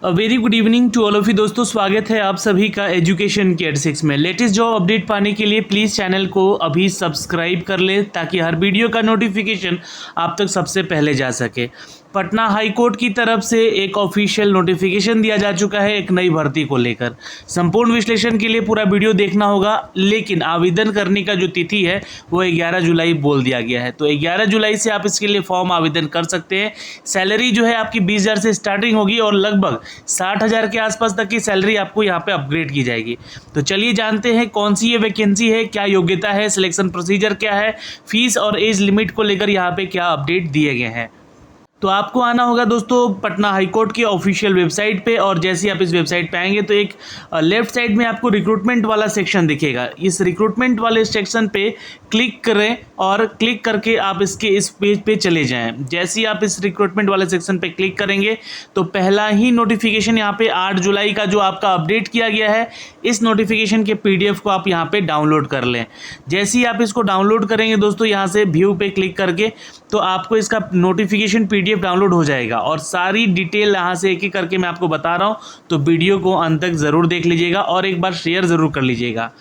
Very good evening to all of you दोस्तों, स्वागत है आप सभी का एजुकेशन केयर 6 में। लेटेस्ट जॉब अपडेट पाने के लिए प्लीज़ चैनल को अभी सब्सक्राइब कर ले ताकि हर वीडियो का नोटिफिकेशन आप तक सबसे पहले जा सके। पटना हाई कोर्ट की तरफ से एक ऑफिशियल नोटिफिकेशन दिया जा चुका है एक नई भर्ती को लेकर। संपूर्ण विश्लेषण के लिए पूरा वीडियो देखना होगा, लेकिन आवेदन करने का जो तिथि है वो 11 जुलाई बोल दिया गया है। तो 11 जुलाई से आप इसके लिए फॉर्म आवेदन कर सकते हैं। सैलरी जो है आपकी 20,000 से स्टार्टिंग होगी और लगभग 60,000 के आसपास तक की सैलरी आपको यहाँ पे अपग्रेड की जाएगी। तो चलिए जानते हैं कौन सी ये वैकेंसी है, क्या योग्यता है, सिलेक्शन प्रोसीजर क्या है, फीस और एज लिमिट को लेकर यहाँ पे क्या अपडेट दिए गए हैं। तो आपको आना होगा दोस्तों पटना हाई कोर्ट की ऑफिशियल वेबसाइट पे, और जैसे आप इस वेबसाइट पे आएंगे तो एक लेफ्ट साइड में आपको रिक्रूटमेंट वाला सेक्शन दिखेगा। इस रिक्रूटमेंट वाले सेक्शन पे क्लिक करें और क्लिक करके आप इस पेज पे चले जाएं। जैसे ही आप इस रिक्रूटमेंट वाले सेक्शन पे क्लिक करेंगे तो पहला ही नोटिफिकेशन यहाँ पे 8 जुलाई का जो आपका अपडेट किया गया है, इस नोटिफिकेशन के PDF को आप यहाँ पे डाउनलोड कर लें। जैसे ही आप इसको डाउनलोड करेंगे दोस्तों, यहाँ से व्यू पे क्लिक करके तो आपको इसका नोटिफिकेशन PDF डाउनलोड हो जाएगा और सारी डिटेल यहाँ से एक एक करके मैं आपको बता रहा हूँ। तो वीडियो को अंत तक ज़रूर देख लीजिएगा और एक बार शेयर ज़रूर कर लीजिएगा।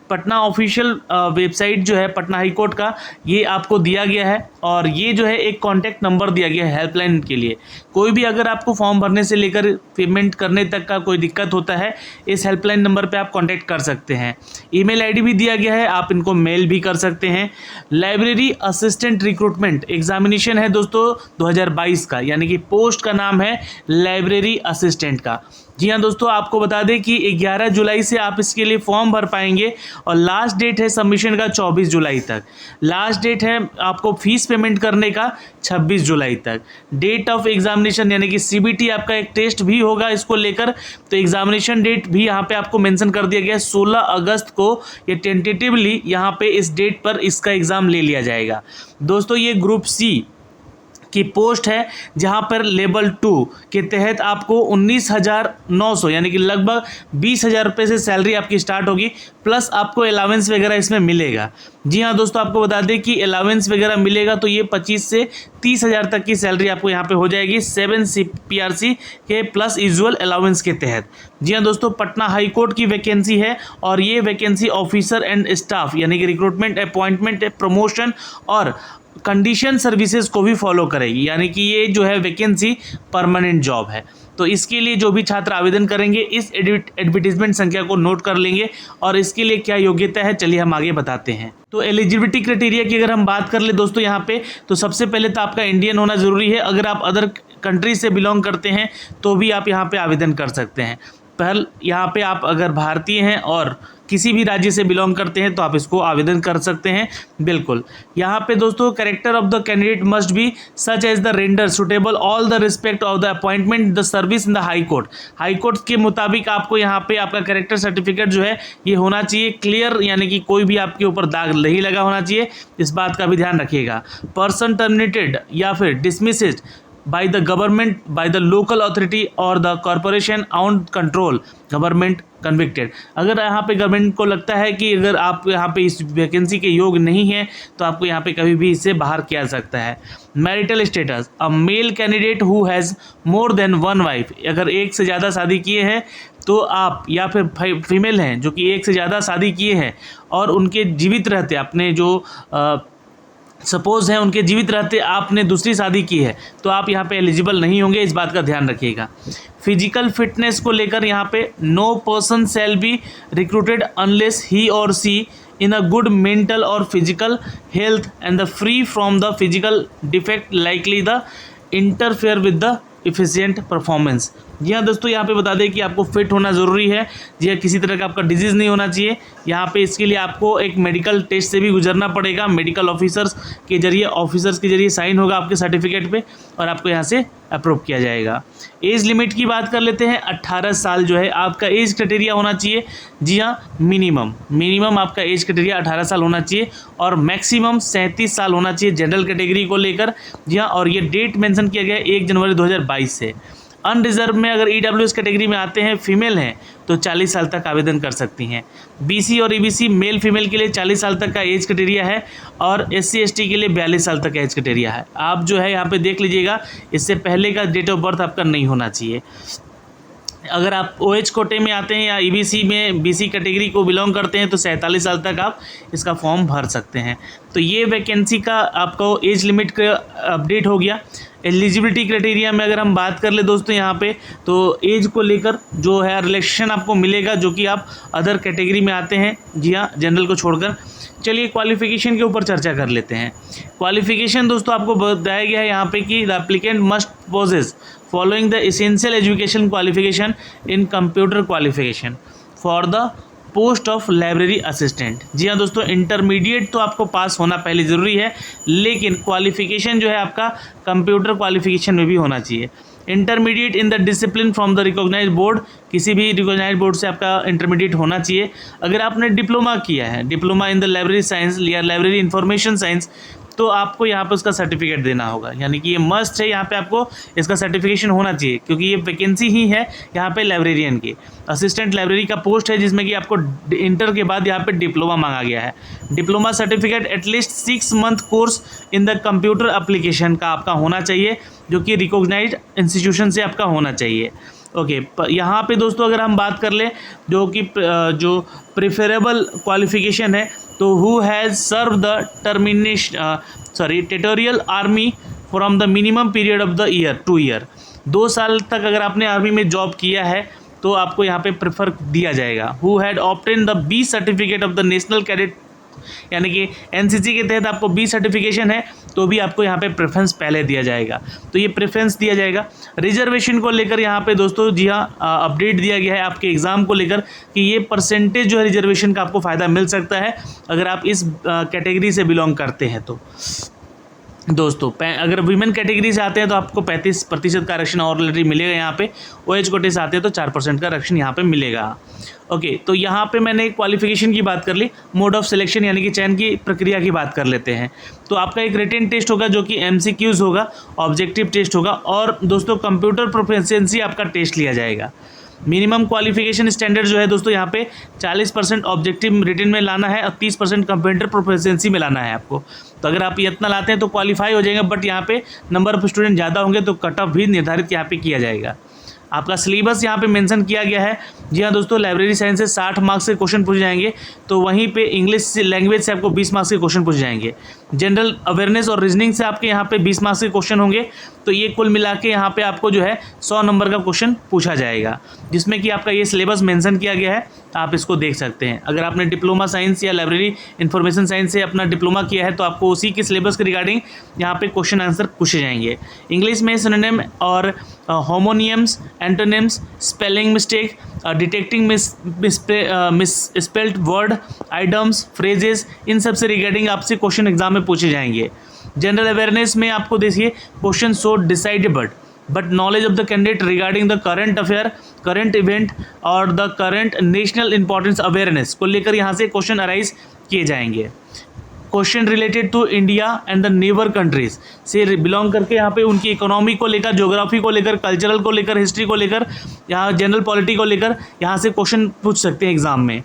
पटना ऑफिशियल वेबसाइट जो है पटना हाई कोर्ट का, ये आपको दिया गया है और ये जो है एक कॉन्टैक्ट नंबर दिया गया है हेल्पलाइन के लिए। कोई भी अगर आपको फॉर्म भरने से लेकर पेमेंट करने तक का कोई दिक्कत होता है, इस हेल्पलाइन नंबर पे आप कांटेक्ट कर सकते हैं। ईमेल आईडी भी दिया गया है, आप इनको मेल भी कर सकते हैं। लाइब्रेरी असिस्टेंट रिक्रूटमेंट एग्जामिनेशन है दोस्तों 2022 का, यानी कि पोस्ट का नाम है लाइब्रेरी असिस्टेंट का। जी हाँ दोस्तों, आपको बता दें कि 11 जुलाई से आप इसके लिए फॉर्म भर पाएंगे और लास्ट डेट है सबमिशन का 24 जुलाई तक। लास्ट डेट है आपको फीस पेमेंट करने का 26 जुलाई तक। डेट ऑफ एग्जामिनेशन यानी कि CBT आपका एक टेस्ट भी होगा इसको लेकर, तो एग्जामिनेशन डेट भी यहाँ पे आपको मेंशन कर दिया गया है 16 अगस्त को। ये टेंटेटिवली यहाँ पे इस डेट पर इसका एग्ज़ाम ले लिया जाएगा। दोस्तों ये ग्रुप C की पोस्ट है जहां पर लेवल 2 के तहत आपको 19,900 यानी कि लगभग 20,000 रुपये से सैलरी आपकी स्टार्ट होगी, प्लस आपको अलावेंस वगैरह इसमें मिलेगा। जी हाँ दोस्तों, आपको बता दें कि अलावेंस वगैरह मिलेगा तो ये 25 से 30,000 तक की सैलरी आपको यहाँ पे हो जाएगी 7 CPRC के प्लस यूजुअल अलावेंस के तहत। जी हाँ दोस्तों, पटना हाई कोर्ट की वैकेंसी है और ये वैकेंसी ऑफिसर एंड स्टाफ यानी कि रिक्रूटमेंट, अपॉइंटमेंट, प्रमोशन और कंडीशन सर्विसेज को भी फॉलो करेगी, यानी कि ये जो है वैकेंसी परमानेंट जॉब है। तो इसके लिए जो भी छात्र आवेदन करेंगे इस एडवर्टीजमेंट संख्या को नोट कर लेंगे और इसके लिए क्या योग्यता है चलिए हम आगे बताते हैं। तो एलिजिबिलिटी क्राइटेरिया की अगर हम बात कर ले दोस्तों यहाँ पे, तो सबसे पहले तो आपका इंडियन होना ज़रूरी है। अगर आप अदर कंट्री से बिलोंग करते हैं तो भी आप यहाँ पे आवेदन कर सकते हैं। पहल यहाँ पे आप अगर भारतीय हैं और किसी भी राज्य से बिलोंग करते हैं तो आप इसको आवेदन कर सकते हैं। बिल्कुल यहाँ पे दोस्तों character of the candidate must be such as the render suitable all the respect of the appointment the service in the high court. High court के मुताबिक आपको यहाँ पे आपका कैरेक्टर सर्टिफिकेट जो है ये होना चाहिए क्लियर, यानी कि कोई भी आपके ऊपर दाग नहीं लगा होना चाहिए, इस बात का भी ध्यान रखिएगा। पर्सन टर्मिनेटेड या फिर dismissed by the government, by the local authority or the corporation owned control government convicted। अगर यहाँ पे गवर्नमेंट को लगता है कि अगर आप यहाँ पे इस वैकेंसी के योग्य नहीं हैं तो आपको यहाँ पे कभी भी इससे बाहर किया जा सकता है। Marital status, a male candidate who has more than one wife, अगर एक से ज़्यादा शादी किए हैं तो आप, या फिर फीमेल हैं जो कि एक से ज़्यादा शादी किए हैं और उनके जीवित रहते अपने जो सपोज है उनके जीवित रहते आपने दूसरी शादी की है तो आप यहाँ पे एलिजिबल नहीं होंगे, इस बात का ध्यान रखिएगा। फिजिकल फिटनेस को लेकर यहाँ पे no person shall be recruited unless he or see in a good mental or physical health and the free from the physical defect likely the interfere with the efficient performance. जी हाँ दोस्तों, यहाँ पे बता दें कि आपको फिट होना ज़रूरी है। जी हाँ, किसी तरह का आपका डिजीज़ नहीं होना चाहिए। यहाँ पे इसके लिए आपको एक मेडिकल टेस्ट से भी गुजरना पड़ेगा। मेडिकल ऑफिसर्स के जरिए साइन होगा आपके सर्टिफिकेट पे और आपको यहाँ से अप्रूव किया जाएगा। एज लिमिट की बात कर लेते हैं। 18 साल जो है आपका एज क्राइटेरिया होना चाहिए। जी हाँ, मिनिमम आपका एज क्राइटेरिया 18 साल होना चाहिए और मैक्सिमम 37 साल होना चाहिए जनरल कैटेगरी को लेकर। जी हाँ, और ये डेट मेंशन किया गया है 1 जनवरी 2022 से। अनरिजर्व में अगर EWS कैटेगरी में आते हैं, फीमेल हैं तो 40 साल तक आवेदन कर सकती हैं। BC और EBC मेल फीमेल के लिए 40 साल तक का एज क्राइटेरिया है और SC ST के लिए 42 साल तक का एज क्राइटेरिया है। आप जो है यहाँ पे देख लीजिएगा, इससे पहले का डेट ऑफ बर्थ आपका नहीं होना चाहिए। अगर आप OH कोटे में आते हैं या EBC में BC कैटेगरी को बिलोंग करते हैं तो 47 साल तक आप इसका फॉर्म भर सकते हैं। तो ये वैकेंसी का आपको एज लिमिट का अपडेट हो गया। एलिजिबिलिटी क्राइटेरिया में अगर हम बात कर ले दोस्तों यहाँ पे, तो एज को लेकर जो है रिलैक्सेशन आपको मिलेगा जो कि आप अदर कैटेगरी में आते हैं, जी हाँ, जनरल को छोड़कर। चलिए क्वालिफिकेशन के ऊपर चर्चा कर लेते हैं। क्वालिफिकेशन दोस्तों आपको बताया गया है यहाँ पे कि the applicant must possess following the essential education qualification in computer qualification for the post of library assistant. जी हाँ दोस्तों, इंटरमीडिएट तो आपको पास होना पहले ज़रूरी है, लेकिन क्वालिफिकेशन जो है आपका कंप्यूटर क्वालिफिकेशन में भी होना चाहिए। Intermediate in the discipline from the recognised board, किसी भी रिकॉग्नाइज्ड बोर्ड से आपका इंटरमीडिएट होना चाहिए। अगर आपने डिप्लोमा किया है, diploma in the library science या लाइब्रेरी इंफॉर्मेशन साइंस, तो आपको यहाँ पे उसका सर्टिफिकेट देना होगा। यानी कि ये मस्ट है, यहाँ पे आपको इसका सर्टिफिकेशन होना चाहिए क्योंकि ये वैकेंसी ही है यहाँ पे लाइब्रेरियन की। असिस्टेंट लाइब्रेरी का पोस्ट है जिसमें कि आपको इंटर के बाद यहाँ पे डिप्लोमा मांगा गया है। Diploma certificate at least 6 month course in the computer application का आपका होना चाहिए जो कि रिकॉग्नाइज्ड इंस्टीट्यूशन से आपका होना चाहिए। ओके, यहाँ पे दोस्तों अगर हम बात कर लें जो प्रेफरेबल क्वालिफिकेशन है, तो who has serve the territorial army from the minimum period of the year 2 year. 2 साल तक अगर आपने आर्मी में जॉब किया है तो आपको यहाँ पे प्रेफर दिया जाएगा। Who had obtain the B certificate of the national cadet, यानी कि NCC के तहत आपको B सर्टिफिकेशन है तो भी आपको यहाँ पे प्रेफरेंस पहले दिया जाएगा, तो ये प्रेफरेंस दिया जाएगा। रिजर्वेशन को लेकर यहाँ पे दोस्तों जी हाँ अपडेट दिया गया है आपके एग्ज़ाम को लेकर कि ये परसेंटेज जो है रिजर्वेशन का आपको फ़ायदा मिल सकता है अगर आप इस कैटेगरी से बिलोंग करते हैं। तो दोस्तों अगर वीमेन कैटेगरी से आते हैं तो आपको 35% का आरक्षण ऑलरेडी मिलेगा यहाँ पे। OH कोटे से आते हैं तो 4% का आरक्षण यहाँ पे मिलेगा। ओके, तो यहाँ पे मैंने क्वालिफिकेशन की बात कर ली। मोड ऑफ सिलेक्शन यानी कि चयन की प्रक्रिया की बात कर लेते हैं। तो आपका एक रिटन टेस्ट होगा जो कि MCQs होगा, ऑब्जेक्टिव टेस्ट होगा, और दोस्तों कंप्यूटर प्रोफिशिएंसी आपका टेस्ट लिया जाएगा। मिनिमम क्वालिफिकेशन स्टैंडर्ड जो है दोस्तों यहाँ पे 40% ऑब्जेक्टिव रिटन में लाना है और 30% कंप्यूटर प्रोफिशिएंसी में लाना है आपको। तो अगर आप ये इतना लाते हैं तो क्वालिफाई हो जाएगा, बट यहाँ पे नंबर ऑफ स्टूडेंट ज़्यादा होंगे तो कट ऑफ भी निर्धारित यहाँ पे किया जाएगा। आपका सिलेबस यहाँ पे मेंशन किया गया है। जी हाँ दोस्तों, लाइब्रेरी साइंस से 60 मार्क्स के क्वेश्चन पूछे जाएंगे, तो वहीं पे इंग्लिश लैंग्वेज से आपको 20 मार्क्स के क्वेश्चन पूछे जाएंगे। जनरल अवेयरनेस और रीजनिंग से आपके यहाँ पे 20 मार्क्स के क्वेश्चन होंगे, तो ये कुल मिला के यहाँ पे आपको जो है 100 नंबर का क्वेश्चन पूछा जाएगा, जिसमें कि आपका ये सिलेबस मेंशन किया गया है, आप इसको देख सकते हैं। अगर आपने डिप्लोमा साइंस या लाइब्रेरी इंफॉर्मेशन साइंस से अपना डिप्लोमा किया है तो आपको उसी के सिलेबस के रिगार्डिंग यहाँ पे क्वेश्चन आंसर पूछे जाएंगे। इंग्लिश में सिनोनिम और homonyms, antonyms, spelling mistake, detecting misspelled word, items, phrases, इन सब से रिगार्डिंग आपसे क्वेश्चन एग्जाम में पूछे जाएंगे। जनरल अवेयरनेस में आपको देखिए question so decidable but knowledge of the candidate regarding the current affair, current event और the current national importance awareness को लेकर यहाँ से क्वेश्चन अराइज किए जाएंगे। Question related to India and the neighbour countries से बिलोंग करके यहाँ पे उनकी इकोनॉमी को लेकर, ज्योग्राफी को लेकर, कल्चरल को लेकर, हिस्ट्री को लेकर, यहाँ जनरल पॉलिटी को लेकर यहाँ से क्वेश्चन पूछ सकते हैं एग्जाम में।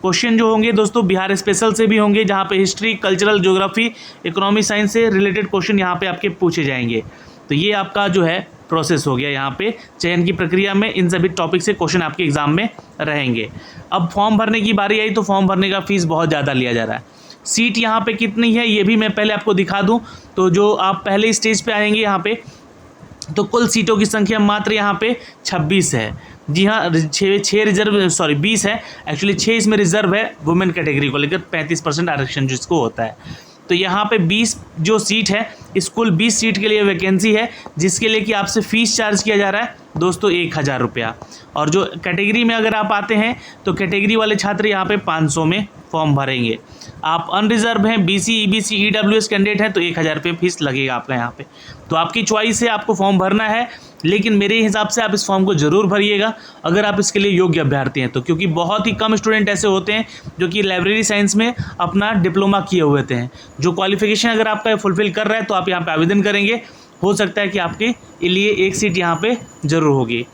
क्वेश्चन जो होंगे दोस्तों बिहार स्पेशल से भी होंगे, जहाँ पे history, cultural, geography, economy science से रिलेटेड क्वेश्चन यहाँ पे आपके पूछे जाएंगे। तो ये आपका जो है प्रोसेस हो गया यहाँ पे चयन की प्रक्रिया में, इन सभी टॉपिक से क्वेश्चन आपके एग्जाम में रहेंगे। अब फॉर्म भरने की बारी आई तो फॉर्म भरने का फीस बहुत ज़्यादा लिया जा रहा है। सीट यहाँ पे कितनी है ये भी मैं पहले आपको दिखा दूँ। तो जो आप पहले स्टेज पे आएंगे यहाँ पे, तो कुल सीटों की संख्या मात्र यहाँ पे 26 है। जी हाँ, 20 है एक्चुअली, 6 इसमें रिजर्व है वुमेन कैटेगरी को लेकर, 35% आरक्षण जिसको होता है। तो यहाँ पे 20 जो सीट है, इस कुल 20 सीट के लिए वैकेंसी है, जिसके लिए कि आपसे फ़ीस चार्ज किया जा रहा है दोस्तों 1000 रुपया। और जो कैटेगरी में अगर आप आते हैं तो कैटेगरी वाले छात्र यहाँ पे 500 में फॉर्म भरेंगे। आप अनरिजर्व हैं, BC, EBC, EWS कैंडिडेट हैं तो 1000 रुपये फीस लगेगा आपका यहाँ पे। तो आपकी चॉइस है, आपको फॉर्म भरना है, लेकिन मेरे हिसाब से आप इस फॉर्म को ज़रूर भरिएगा अगर आप इसके लिए योग्य अभ्यर्थी हैं तो, क्योंकि बहुत ही कम स्टूडेंट ऐसे होते हैं जो कि लाइब्रेरी साइंस में अपना डिप्लोमा किए हुए थे। जो क्वालिफिकेशन अगर आपका फुलफिल कर रहा है तो आप यहाँ पे आवेदन करेंगे, हो सकता है कि आपके लिए एक सीट यहाँ पे ज़रूर होगी।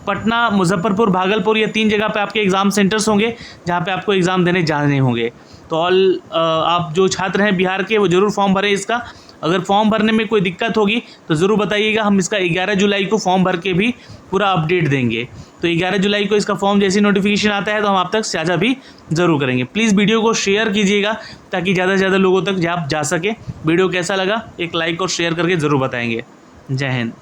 पटना, मुजफ्फरपुर, भागलपुर, ये 3 जगह पे आपके एग्ज़ाम सेंटर्स होंगे जहाँ पे आपको एग्ज़ाम देने जाने होंगे। तो आप जो छात्र हैं बिहार के वो ज़रूर फॉर्म भरें इसका। अगर फॉर्म भरने में कोई दिक्कत होगी तो ज़रूर बताइएगा, हम इसका 11 जुलाई को फॉर्म भर के भी पूरा अपडेट देंगे। तो 11 जुलाई को इसका फॉर्म जैसी नोटिफिकेशन आता है तो हम आप तक साझा भी ज़रूर करेंगे। प्लीज़ वीडियो को शेयर कीजिएगा ताकि ज़्यादा से ज़्यादा लोगों तक जा सके। वीडियो कैसा लगा एक लाइक और शेयर करके ज़रूर बताएंगे। जय हिंद।